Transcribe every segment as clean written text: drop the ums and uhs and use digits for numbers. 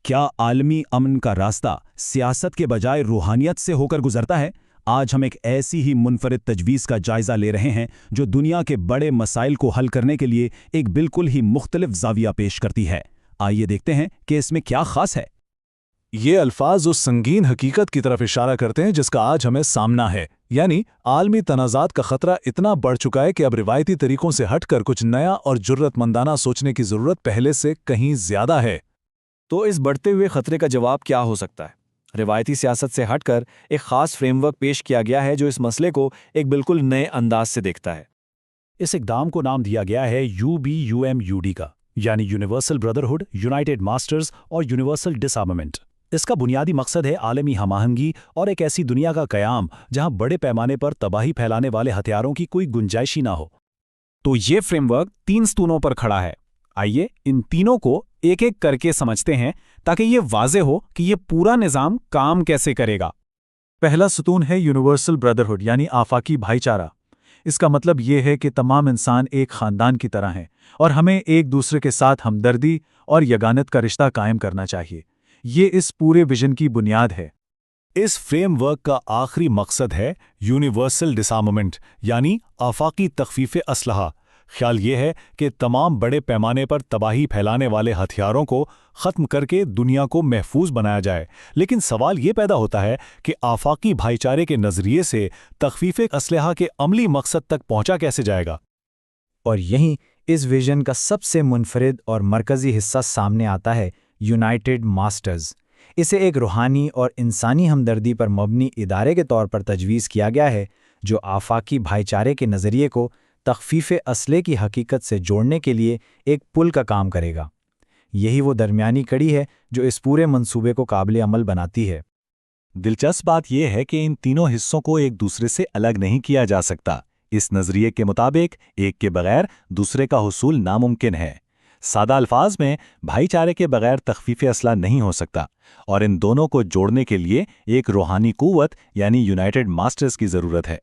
کیا عالمی امن کا راستہ سیاست کے بجائے روحانیت سے ہو کر گزرتا ہے؟ آج ہم ایک ایسی ہی منفرد تجویز کا جائزہ لے رہے ہیں جو دنیا کے بڑے مسائل کو حل کرنے کے لیے ایک بالکل ہی مختلف زاویہ پیش کرتی ہے۔ آئیے دیکھتے ہیں کہ اس میں کیا خاص ہے۔ یہ الفاظ اس سنگین حقیقت کی طرف اشارہ کرتے ہیں جس کا آج ہمیں سامنا ہے، یعنی عالمی تنازعات کا خطرہ اتنا بڑھ چکا ہے کہ اب روایتی طریقوں سے ہٹ کر کچھ نیا اور جرأت مندانہ سوچنے کی ضرورت پہلے سے کہیں زیادہ ہے۔ تو اس بڑھتے ہوئے خطرے کا جواب کیا ہو سکتا ہے؟ روایتی سیاست سے ہٹ کر ایک خاص فریم ورک پیش کیا گیا ہے جو اس مسئلے کو ایک بالکل نئے انداز سے دیکھتا ہے۔ اس اقدام کو نام دیا گیا ہے UBUMUD کا، یعنی یونیورسل بردرہڈ، یونائٹڈ ماسٹرز اور یونیورسل ڈس آرمامنٹ۔ اس کا بنیادی مقصد ہے عالمی ہم آہنگی اور ایک ایسی دنیا کا قیام جہاں بڑے پیمانے پر تباہی پھیلانے والے ہتھیاروں کی کوئی گنجائش ہی نہ ہو۔ تو یہ فریم ورک 3 ستونوں پر کھڑا ہے۔ آئیے ان تینوں کو ایک ایک کر کے سمجھتے ہیں تاکہ یہ واضح ہو کہ یہ پورا نظام کام کیسے کرے گا۔ پہلا ستون ہے یونیورسل بردرہڈ، یعنی آفاقی بھائی چارہ۔ اس کا مطلب یہ ہے کہ تمام انسان ایک خاندان کی طرح ہیں اور ہمیں ایک دوسرے کے ساتھ ہمدردی اور یگانت کا رشتہ قائم کرنا چاہیے۔ یہ اس پورے ویژن کی بنیاد ہے۔ اس فریم ورک کا آخری مقصد ہے یونیورسل ڈس آرمامنٹ، یعنی آفاقی تخفیف اسلحہ۔ خیال یہ ہے کہ تمام بڑے پیمانے پر تباہی پھیلانے والے ہتھیاروں کو ختم کر کے دنیا کو محفوظ بنایا جائے۔ لیکن سوال یہ پیدا ہوتا ہے کہ آفاقی بھائی چارے کے نظریے سے تخفیف اسلحہ کے عملی مقصد تک پہنچا کیسے جائے گا؟ اور یہیں اس ویژن کا سب سے منفرد اور مرکزی حصہ سامنے آتا ہے، یونائٹڈ ماسٹرز۔ اسے ایک روحانی اور انسانی ہمدردی پر مبنی ادارے کے طور پر تجویز کیا گیا ہے جو آفاقی بھائی چارے کے نظریے کو تخفیف اسلحے کی حقیقت سے جوڑنے کے لیے ایک پل کا کام کرے گا۔ یہی وہ درمیانی کڑی ہے جو اس پورے منصوبے کو قابل عمل بناتی ہے۔ دلچسپ بات یہ ہے کہ ان تینوں حصوں کو ایک دوسرے سے الگ نہیں کیا جا سکتا۔ اس نظریے کے مطابق ایک کے بغیر دوسرے کا حصول ناممکن ہے۔ سادہ الفاظ میں بھائی چارے کے بغیر تخفیف اسلحہ نہیں ہو سکتا، اور ان دونوں کو جوڑنے کے لیے ایک روحانی قوت یعنی یونائٹڈ ماسٹرز کی ضرورت ہے۔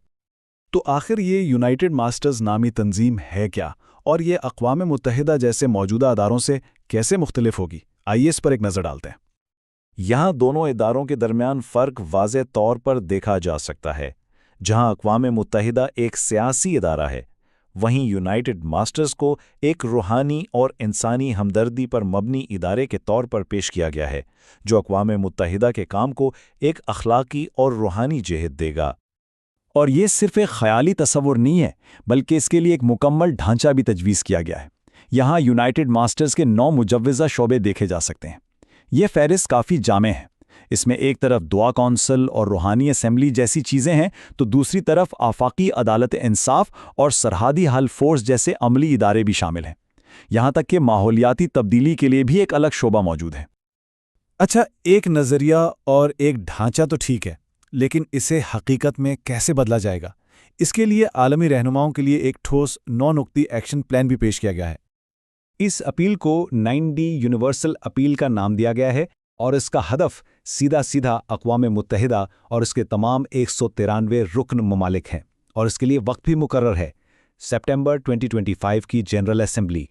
تو آخر یہ یونائٹڈ ماسٹرز نامی تنظیم ہے کیا، اور یہ اقوام متحدہ جیسے موجودہ اداروں سے کیسے مختلف ہوگی؟ آئیے اس پر ایک نظر ڈالتے ہیں۔ یہاں دونوں اداروں کے درمیان فرق واضح طور پر دیکھا جا سکتا ہے۔ جہاں اقوام متحدہ ایک سیاسی ادارہ ہے، وہیں یونائٹڈ ماسٹرز کو ایک روحانی اور انسانی ہمدردی پر مبنی ادارے کے طور پر پیش کیا گیا ہے جو اقوام متحدہ کے کام کو ایک اخلاقی اور روحانی جہت دے گا۔ اور یہ صرف ایک خیالی تصور نہیں ہے، بلکہ اس کے لیے ایک مکمل ڈھانچہ بھی تجویز کیا گیا ہے۔ یہاں یونائٹڈ ماسٹرز کے 9 مجوزہ شعبے دیکھے جا سکتے ہیں۔ یہ فہرست کافی جامع ہے۔ اس میں ایک طرف دعا کونسل اور روحانی اسمبلی جیسی چیزیں ہیں، تو دوسری طرف آفاقی عدالت انصاف اور سرحدی حل فورس جیسے عملی ادارے بھی شامل ہیں۔ یہاں تک کہ ماحولیاتی تبدیلی کے لیے بھی ایک الگ شعبہ موجود ہے۔ اچھا، ایک نظریہ اور ایک ڈھانچہ تو ٹھیک ہے، لیکن اسے حقیقت میں کیسے بدلا جائے گا؟ اس کے لیے عالمی رہنماؤں کے لیے ایک ٹھوس 9 نقطی ایکشن پلان بھی پیش کیا گیا ہے۔ اس اپیل کو 9D یونیورسل اپیل کا نام دیا گیا ہے، اور اس کا ہدف سیدھا اقوام متحدہ اور اس کے تمام 193 رکن ممالک ہیں، اور اس کے لیے وقت بھی مقرر ہے، سپٹمبر 2025 کی جنرل اسمبلی۔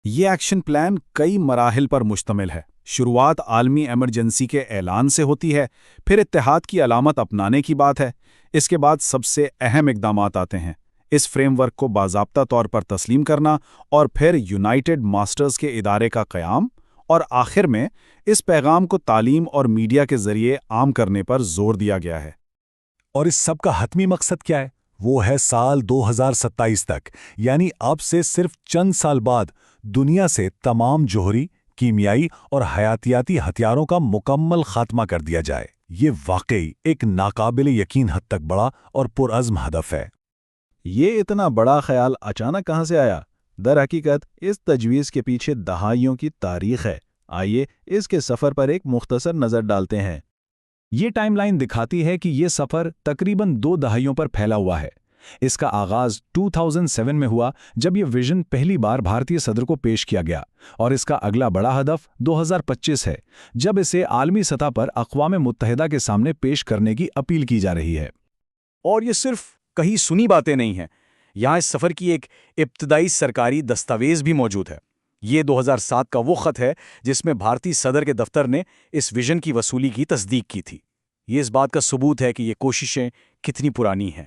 یہ ایکشن پلان کئی مراحل پر مشتمل ہے۔ شروعات عالمی ایمرجنسی کے اعلان سے ہوتی ہے، پھر اتحاد کی علامت اپنانے کی بات ہے، اس کے بعد سب سے اہم اقدامات آتے ہیں، اس فریم ورک کو باضابطہ طور پر تسلیم کرنا، اور پھر یونائٹڈ ماسٹرز کے ادارے کا قیام، اور آخر میں اس پیغام کو تعلیم اور میڈیا کے ذریعے عام کرنے پر زور دیا گیا ہے۔ اور اس سب کا حتمی مقصد کیا ہے؟ وہ ہے سال 2027 تک، یعنی اب سے صرف چند سال بعد، دنیا سے تمام جوہری، کیمیائی اور حیاتیاتی ہتھیاروں کا مکمل خاتمہ کر دیا جائے۔ یہ واقعی ایک ناقابل یقین حد تک بڑا اور پرعزم ہدف ہے۔ یہ اتنا بڑا خیال اچانک کہاں سے آیا؟ در حقیقت اس تجویز کے پیچھے دہائیوں کی تاریخ ہے۔ آئیے اس کے سفر پر ایک مختصر نظر ڈالتے ہیں۔ یہ ٹائم لائن دکھاتی ہے کہ یہ سفر تقریباً 2 دہائیوں پر پھیلا ہوا ہے۔ اس کا آغاز 2007 میں ہوا جب یہ ویژن پہلی بار بھارتی صدر کو پیش کیا گیا، اور اس کا اگلا بڑا ہدف 2025 ہے جب اسے عالمی سطح پر اقوام متحدہ کے سامنے پیش کرنے کی اپیل کی جا رہی ہے۔ اور یہ صرف کہیں سنی باتیں نہیں ہیں، یہاں اس سفر کی ایک ابتدائی سرکاری دستاویز بھی موجود ہے۔ یہ 2007 کا وہ خط ہے جس میں بھارتی صدر کے دفتر نے اس ویژن کی وصولی کی تصدیق کی تھی۔ یہ اس بات کا ثبوت ہے کہ یہ کوششیں کتنی پرانی ہیں۔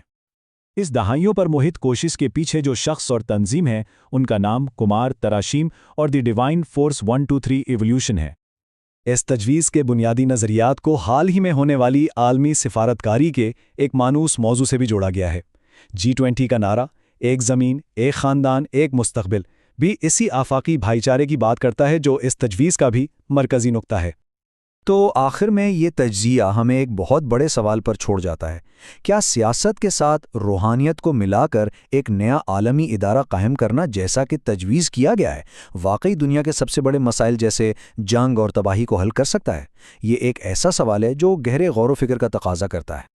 اس دہائیوں پر محیط کوشش کے پیچھے جو شخص اور تنظیم ہے ان کا نام کمار تراشیم اور دی ڈیوائن فورس 123 ایولیوشن ہے۔ اس تجویز کے بنیادی نظریات کو حال ہی میں ہونے والی عالمی سفارتکاری کے ایک مانوس موضوع سے بھی جوڑا گیا ہے۔ G20 کا نعرہ ایک زمین، ایک خاندان، ایک مستقبل بھی اسی آفاقی بھائی چارے کی بات کرتا ہے جو اس تجویز کا بھی مرکزی نقطہ ہے۔ تو آخر میں یہ تجزیہ ہمیں ایک بہت بڑے سوال پر چھوڑ جاتا ہے، کیا سیاست کے ساتھ روحانیت کو ملا کر ایک نیا عالمی ادارہ قائم کرنا جیسا کہ تجویز کیا گیا ہے واقعی دنیا کے سب سے بڑے مسائل جیسے جنگ اور تباہی کو حل کر سکتا ہے؟ یہ ایک ایسا سوال ہے جو گہرے غور و فکر کا تقاضا کرتا ہے۔